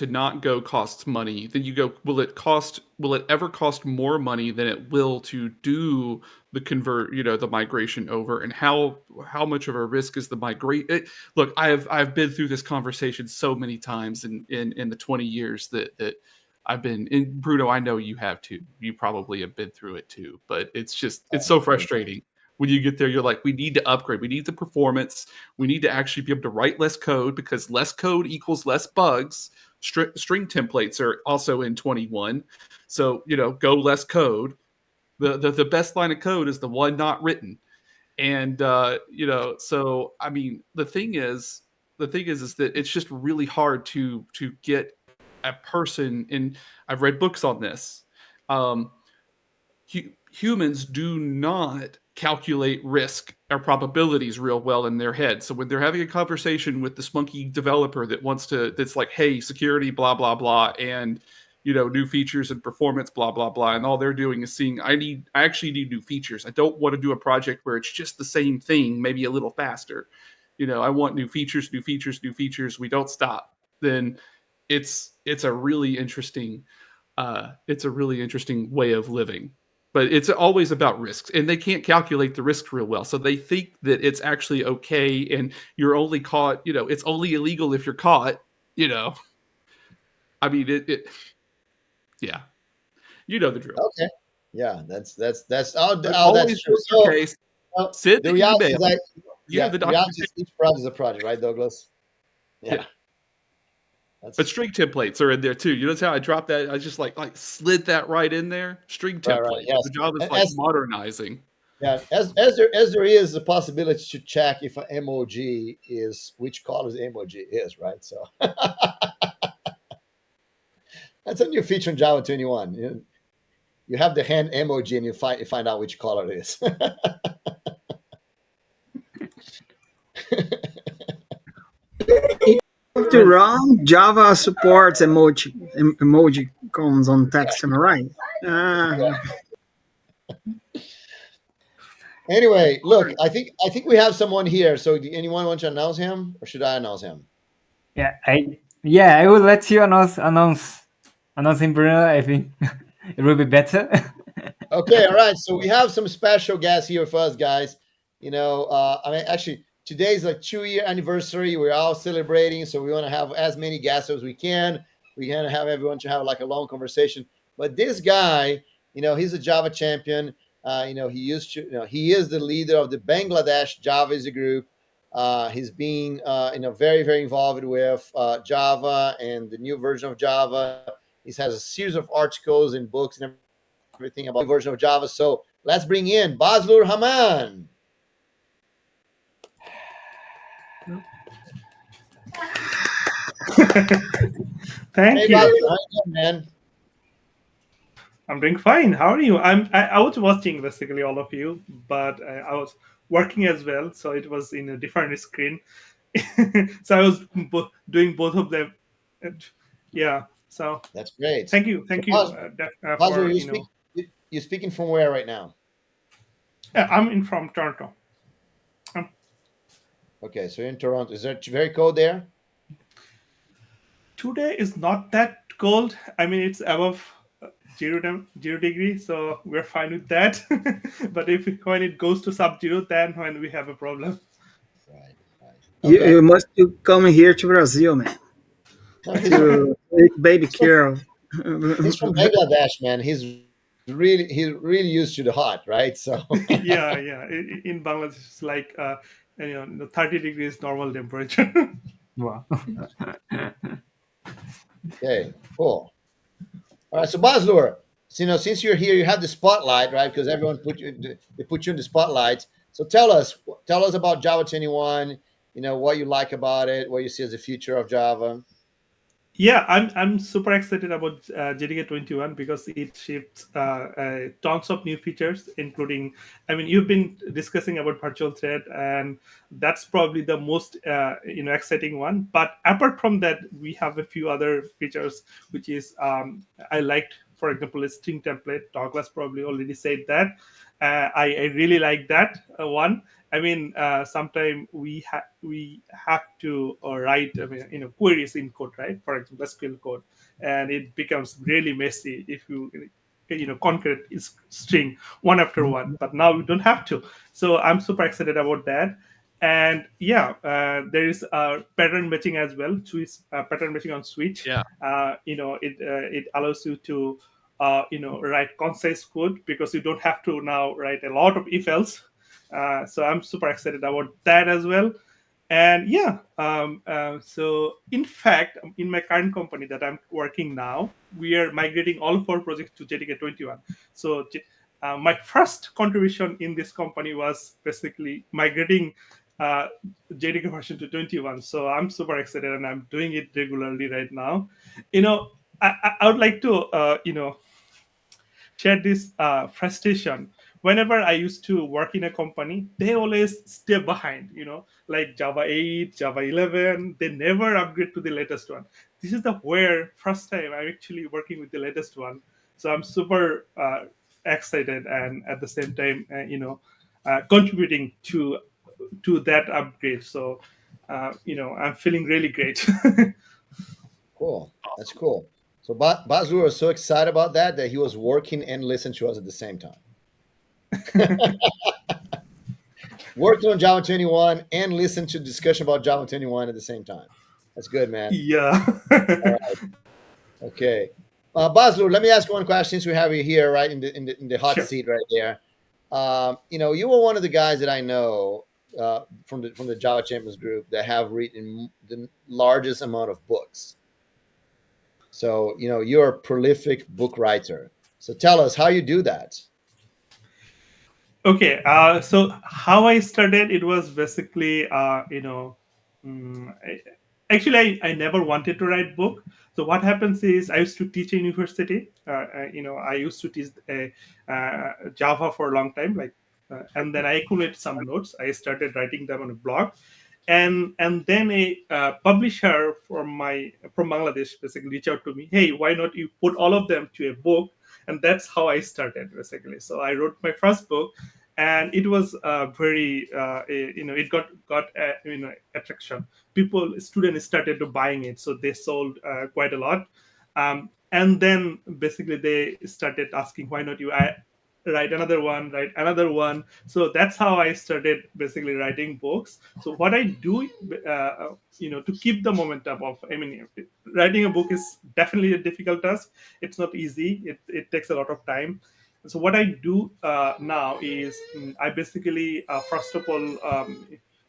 not go costs money, then you go, will it ever cost more money than it will to do the migration over? And how much of a risk is the migrate? Look, I've been through this conversation so many times in the 20 years that I've been in. Bruno, I know you have too. You probably have been through it too, but it's so frustrating when you get there. You're like, we need to upgrade. We need the performance. We need to actually be able to write less code, because less code equals less bugs. String templates are also in 21. So, go less code. The best line of code is the one not written. And, so, I mean, the thing is that it's just really hard to get a person in. I've read books on this. Humans do not calculate risk or probabilities real well in their head. So when they're having a conversation with this monkey developer that's like, hey, security, blah, blah, blah, and new features and performance, blah, blah, blah, and all they're doing is seeing, I actually need new features. I don't want to do a project where it's just the same thing, maybe a little faster. I want new features, new features, new features. We don't stop. Then it's a really interesting way of living. but it's always about risks, and they can't calculate the risk real well. So they think that it's actually okay, and you're only caught, it's only illegal if you're caught, I mean, yeah, you know the drill. Okay. Yeah, that's But that's always true. with your case, well, send the the reality is email. that You have the the reality documentation. is each project is a project, right, Douglas? Yeah. That's But string templates are in there too. You notice how I dropped that? I just like slid that right in there. String right, template. yes. The job is And like as modernizing. yeah, as there is the possibility to check if an emoji is which color the emoji is, right? So that's a new feature in Java 21. You have the hand emoji and you find out which color it is. If to run, Java supports emoji comes on text, am I right? Anyway, look, I think we have someone here. So, do anyone want to announce him, or should I announce him? Yeah, I will let you announce him, Bruno. I think it will be better. Okay, all right. So we have some special guests here for us, guys. I mean, actually, today's a 2-year anniversary. We're all celebrating, so we want to have as many guests as we can. We can have everyone to have like a long conversation. But this guy, he's a Java champion. He is the leader of the Bangladesh Java as a group. He's been, very, very involved with Java and the new version of Java. He has a series of articles and books and everything about the version of Java. So let's bring in Bazlur Haman. Thank Hey, you. Bazlur, how you doing, man? I'm doing fine. How are you? I was watching basically all of you, but I was working as well, so it was in a different screen. So I was doing both of them. And, yeah. So That's great. thank you So, for Bazlur, you're speaking from where right now? I'm from Toronto. Okay, so you're in Toronto. Is it very cold there? Today is not that cold. I mean, it's above 0 degree, so we're fine with that. But when it goes to sub-zero, then when we have a problem. Right. You, Okay. you must come here to Brazil, man, No, he's to take baby Carol. He's from Bangladesh, man. He's really used to the hot, right? So Yeah. In Bangladesh, it's like 30 degrees normal temperature. Wow. okay, cool. All right, so Bazlur, since you're here, you have the spotlight, right? Because everyone put you in the spotlight. So tell us about Java 21. What you like about it, what you see as the future of Java. Yeah, I'm super excited about JDK 21 because it ships tons of new features, including, I mean, you've been discussing about virtual thread, and that's probably the most exciting one. But apart from that, we have a few other features which is I liked. For example, a string template. Douglas probably already said that. I really like that one. I mean, sometimes we have to write, queries in code, right? For example, SQL code, and it becomes really messy if you concrete string one after one. But now we don't have to. So I'm super excited about that. And yeah, there is pattern matching as well. Switch pattern matching on Switch. Yeah. It allows you to write concise code because you don't have to now write a lot of if else. So I'm super excited about that as well. And yeah, so in fact, in my current company that I'm working now, we are migrating all of our projects to JDK 21. So my first contribution in this company was basically migrating JDK version to 21. So I'm super excited and I'm doing it regularly right now. I would like to, share this frustration. Whenever I used to work in a company, they always stay behind, like Java 8, Java 11, they never upgrade to the latest one. This is the where first time I'm actually working with the latest one. So I'm super excited and at the same time, contributing to that upgrade. So, I'm feeling really great. Cool. That's cool. So Basur was so excited about that he was working and listened to us at the same time. Working on Java 21 and listen to discussion about Java 21 at the same time. That's good, man. Yeah. Okay. Baslu, let me ask one question since we have you here, right, in the hot Sure. seat right there. You were one of the guys that I know from the Java Champions group that have written the largest amount of books. So, you're a prolific book writer. So tell us how you do that. Okay, so how I started, it was basically, actually, I never wanted to write book. So what happens is I used to teach in university. I used to teach Java for a long time, and then I accumulated some notes. I started writing them on a blog, and then a publisher from Bangladesh basically reached out to me. Hey, why not you put all of them to a book? And that's how I started basically. So I wrote my first book, and it was very it got attraction. Students started to buying it, so they sold quite a lot. And then basically they started asking, why not you write another one. So that's how I started basically writing books. So what I do to keep the momentum of, writing a book is definitely a difficult task. It's not easy. It takes a lot of time. So what I do now is I basically first of all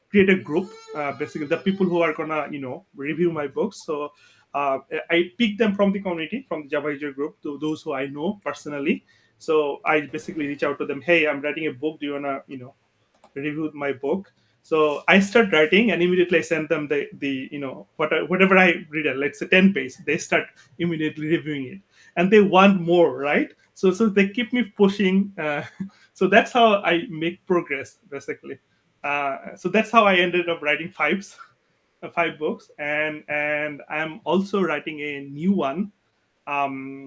create a group, basically the people who are gonna review my books. So I pick them from the community, from the Java user group, to those who I know personally. So I basically reach out to them. Hey, I'm writing a book. Do you wanna review my book? So I start writing, and immediately I send them the whatever I read, let's say 10 pages. They start immediately reviewing it, and they want more, right? So they keep me pushing. So that's how I make progress basically. So that's how I ended up writing five books, and I'm also writing a new one. Um,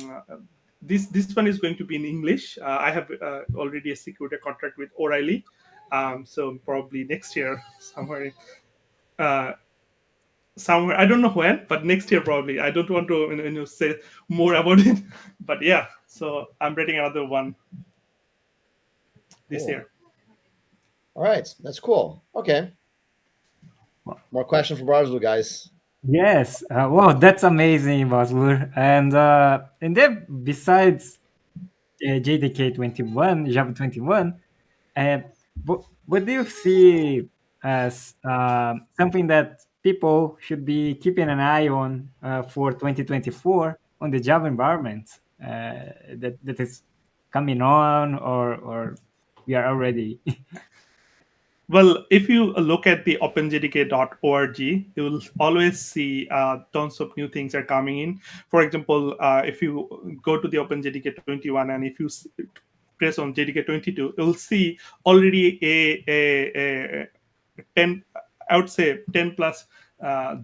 this one is going to be in English. I have already secured a contract with O'Reilly. So probably next year somewhere. Somewhere, I don't know when, but next year probably. I don't want to say more about it, but yeah. So I'm writing another one this Cool. year. All right, that's cool. Okay. More questions for Barzul, guys. Yes. Wow, that's amazing, Baslur. And then besides JDK 21, Java 21, what do you see as something that people should be keeping an eye on for 2024 on the Java environment that is coming on, or we are already? Well, if you look at the openjdk.org, you will always see tons of new things are coming in. For example, if you go to the OpenJDK 21 and if you press on JDK 22, you'll see already a 10, I would say 10 plus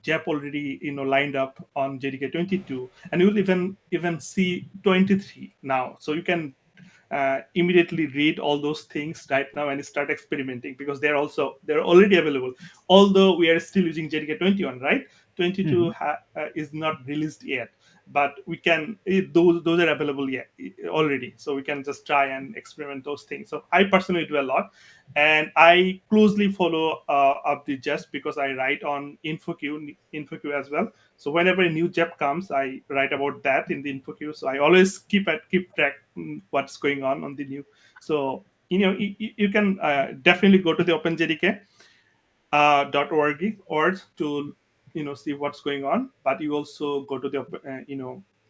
JEP already lined up on JDK 22, and you'll even see 23 now. So you can immediately read all those things right now and start experimenting, because they're already available. Although we are still using JDK 21, right? 22 is not released yet, but we can those are available yet already, so we can just try and experiment those things. So I personally do a lot, and I closely follow up the JEP, because I write on InfoQ as well. So whenever a new JEP comes, I write about that in the InfoQ. So I always keep track what's going on the new. So you can definitely go to the OpenJDK .org to see what's going on. But you also go to the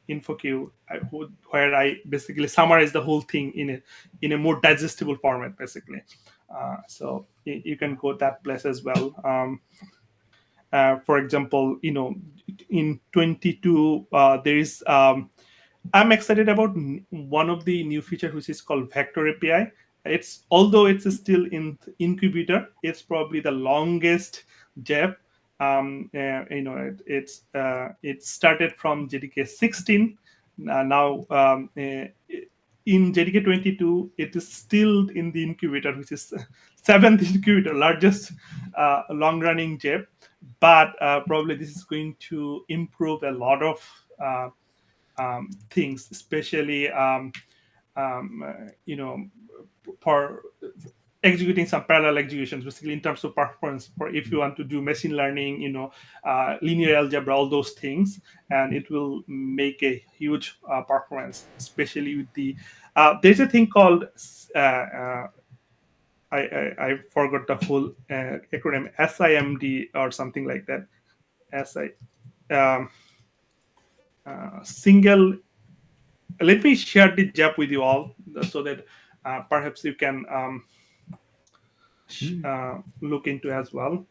InfoQ, where I basically summarize the whole thing in a more digestible format, basically. So you can go that place as well. For example, in 22 there is I'm excited about one of the new features, which is called Vector API. Although it's still in incubator, it's probably the longest JEP. It started from JDK 16. Now in JDK 22, it is still in the incubator, which is seventh incubator, largest long-running JEP. But probably this is going to improve a lot of things, especially for executing some parallel executions, basically in terms of performance, for if you want to do machine learning, linear algebra, all those things, and it will make a huge performance, especially with the there's a thing called I forgot the full acronym, SIMD or something like that. Single. Let me share the JAP with you all so that perhaps you can look into as well.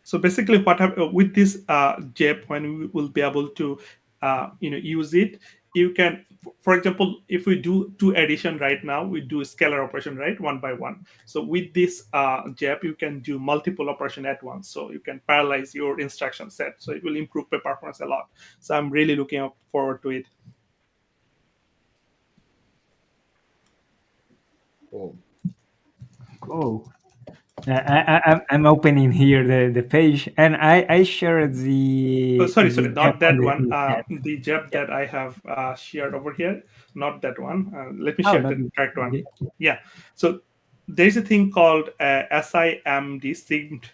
So basically, what with this JEP, when we will be able to use it, you can, for example, if we do 2 addition right now, we do a scalar operation, right, 1 by 1. So with this JEP, you can do multiple operation at once. So you can parallelize your instruction set. So it will improve the performance a lot. So I'm really looking forward to it. Cool. Cool. I'm opening here the page, and I shared the. Sorry, the not JEP that on one. chat. The JEP that I have shared over here, not that one. Let me Oh, share not the the- correct one. okay. Yeah. So there's a thing called SIMD, SIGD,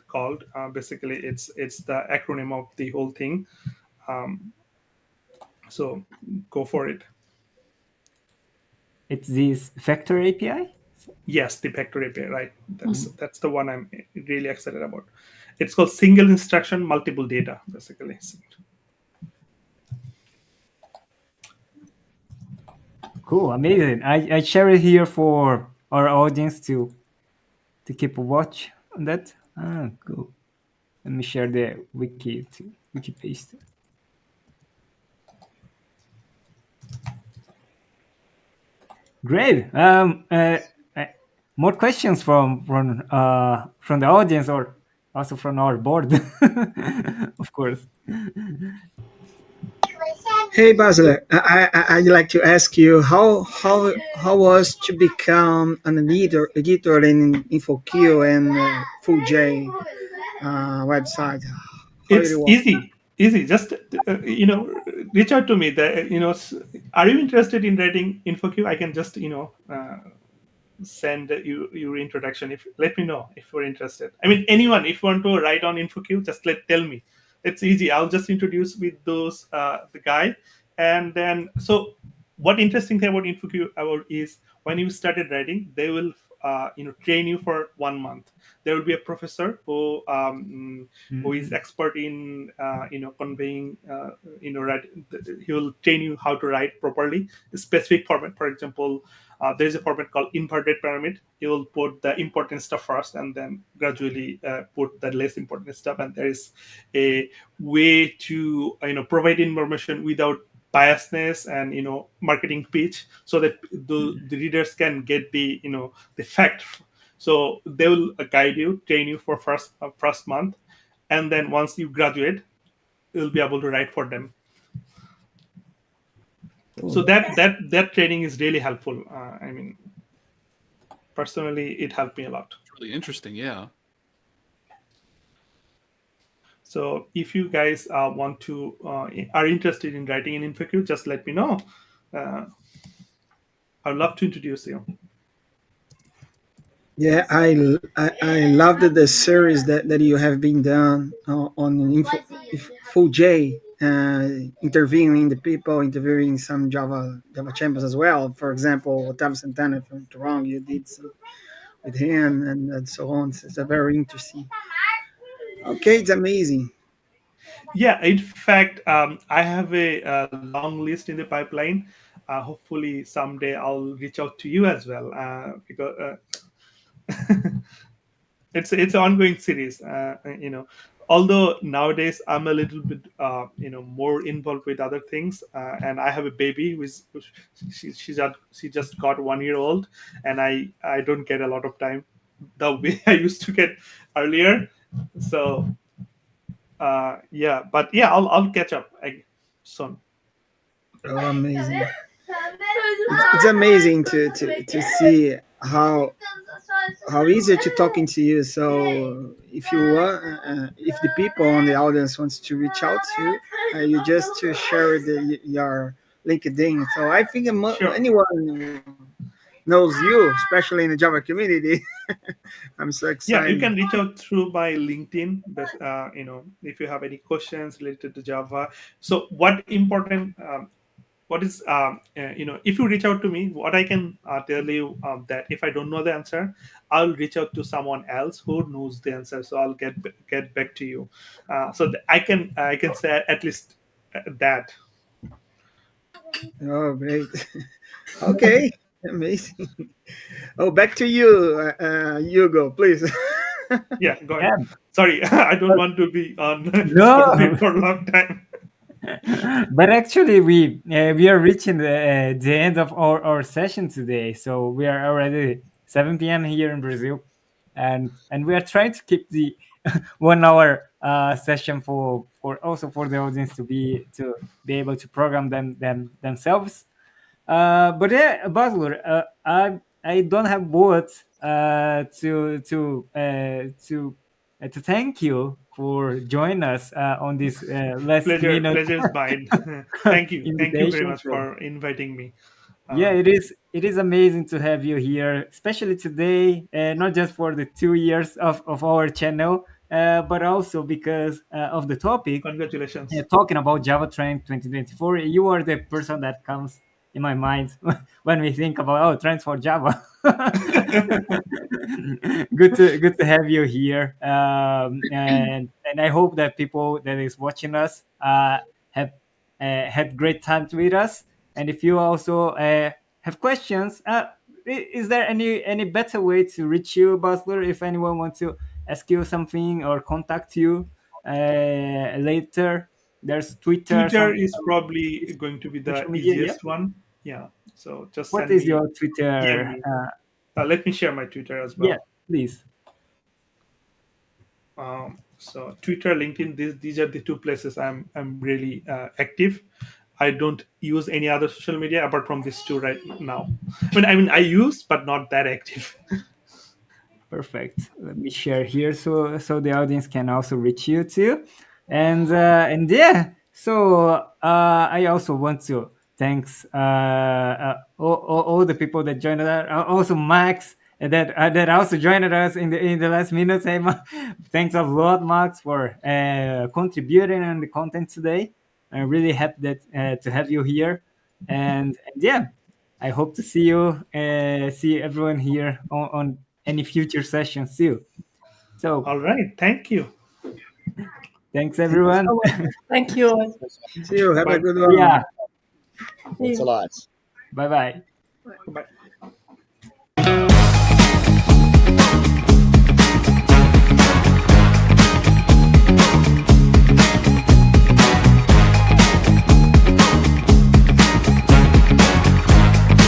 called. Basically, it's the acronym of the whole thing. So go for it. It's this vector API. Yes, the vector API, right? That's the one I'm really excited about. It's called single instruction, multiple data, basically. Cool, amazing. I share it here for our audience to keep a watch on that. Cool. Let me share the wiki paste. Great. More questions from the audience, or also from our board, of course. Hey Basler, I'd like to ask you how was to become an editor in InfoQ and FullJ website. How It's it was? easy. Just reach out to me. Are you interested in writing InfoQ? I can just send you your introduction. Let me know if you're interested. I mean, anyone, if you want to write on InfoQ, just tell me. It's easy. I'll just introduce with those the guy, and then so what interesting thing about InfoQ is when you started writing, they will train you for 1 month. There will be a professor who is expert in conveying he will train you how to write properly a specific format. For example, there's a format called inverted pyramid. You will put the important stuff first and then gradually put the less important stuff, and there is a way to provide information without biasness and marketing pitch, so that the readers can get the the fact. So they will guide you, train you for first month, and then once you graduate, you'll be able to write for them. So that training is really helpful. I mean, personally, it helped me a lot. It's really interesting, yeah. So if you guys want to are interested in writing in InfoQ, just let me know. I'd love to introduce you. Yeah, I loved the series that you have been done on FullJ, interviewing the people, interviewing some Java champions as well. For example, Otávio Santana from Toronto, you did some with him and so on. So it's a very interesting. Okay, it's amazing. Yeah, in fact, I have a long list in the pipeline. Hopefully, someday I'll reach out to you as well, because it's an ongoing series. Although nowadays I'm a little bit more involved with other things, and I have a baby she just got 1 year old, and I don't get a lot of time the way I used to get earlier. So but I'll catch up soon. Oh, amazing! It's amazing to see how how easy to talking to you. So if you want, if the people on the audience wants to reach out to you, you just to share your LinkedIn. So I think Sure. anyone knows you, especially in the Java community. I'm so Yeah, excited. you can reach out through my LinkedIn. If you have any questions related to Java. So what important? What is if you reach out to me, what I can tell you that if I don't know the answer, I'll reach out to someone else who knows the answer. So I'll get back to you. I can say at least that. Oh, great. Okay, amazing. Oh, back to you, Hugo, please. Yeah, go ahead. Yeah. Sorry, I don't want to be on No. spot for a long time. But actually, we are reaching the end of our session today. So we are already 7 p.m. here in Brazil, and we are trying to keep the 1 hour session for the audience to be able to program themselves. But yeah, Basler, I don't have words to thank you for joining us on this last minute Pleasure is mine. Thank you very invitation. much for inviting me. Yeah, it is amazing to have you here, especially today, not just for the 2 years of our channel, but also because of the topic. Congratulations. Talking about Java Trend 2024, you are the person that comes in my mind when we think about trends for Java. Good to have you here, and I hope that people that is watching us have had great time with us. And if you also have questions, is there any better way to reach you, Basler? If anyone wants to ask you something or contact you later, there's Twitter. Twitter is probably going to be the Social media. Yeah. easiest one. Yeah. So just What send is me, your DM Twitter? me. Let me share my Twitter as well. Yeah, please. So Twitter, LinkedIn, these are the two places I'm really active. I don't use any other social media apart from these two right now. I use, but not that active. Perfect. Let me share here so the audience can also reach you too. And yeah, so I also want to thanks all the people that joined us. Also Max that also joined us in the last minutes. Hey, thanks a lot, Max, for contributing on the content today. I'm really happy that to have you here. And yeah, I hope to see everyone here on any future sessions too. So All right. Thank you. thanks Thank you everyone. so much. Thank you. See you. Have Bye. a good one. Yeah, Thanks a lot. bye bye. Bye.